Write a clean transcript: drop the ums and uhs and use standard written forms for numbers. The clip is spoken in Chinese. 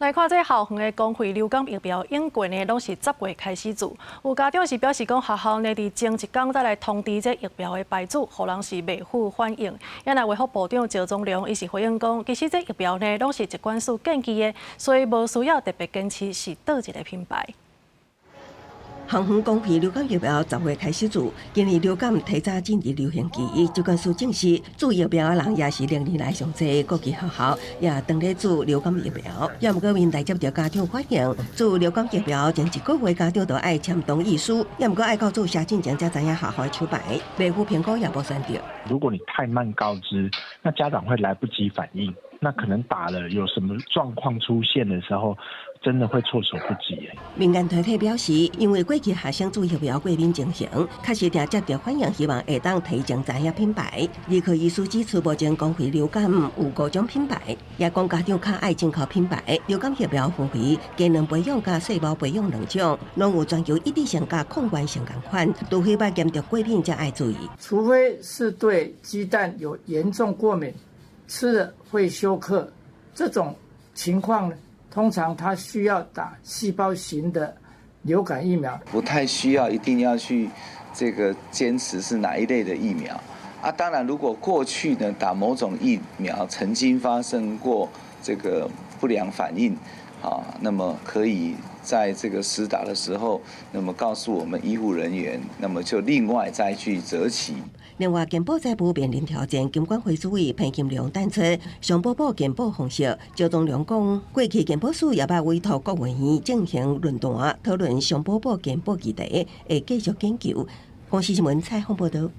来看这校园的公费流感疫苗用过呢，拢是10月开始做。有家长是表示讲，学校呢伫前一天再来通知这疫苗的牌子，互人是未予反应。也来卫福部长赵宗良伊是回应讲，其实这疫苗呢拢是疾管署建议的，所以无需要特别坚持是倒一个品牌。 校园公费流感疫苗10月开始做，今年流感提早进入流行期，疾管署证实做疫苗的人也是历年来上济，各级学校也当咧做流感疫苗。也毋过，面来接到家长反映，做流感疫苗前1个月家长都爱签同意书，也毋过爱到做下进前才知影学校的手牌，卫福评估也无选到。如果你太慢告知，那家长会来不及反应。 那可能打了有什么状况出现的时候，真的会措手不及。民间团体表示，因为过去学生做疫苗过敏情形，确实定接到反映，希望会当提前知影品牌。医科医师指出，目前公费流感有5种品牌，也讲家长较爱进口品牌。流感疫苗分为机能培养甲细胞培养2种，拢有全球一致性甲抗原性同款，除非把严重过敏才爱注意。除非是对鸡蛋有严重过敏。 吃了会休克，这种情况呢，通常它需要打细胞型的流感疫苗，不太需要一定要去坚持是哪一类的疫苗啊。当然，如果过去呢打某种疫苗曾经发生过不良反应啊，那么可以在施打的时候，那么告诉我们医护人员，那么就另外再去择期。 另外，健保再无面临挑战，金管会主委潘金良淡出上报部健保方式。赵宗良讲，过去健保署也捌委托国务院进行论坛讨论上报部健保议题，会继续研究。公视新闻采访报道。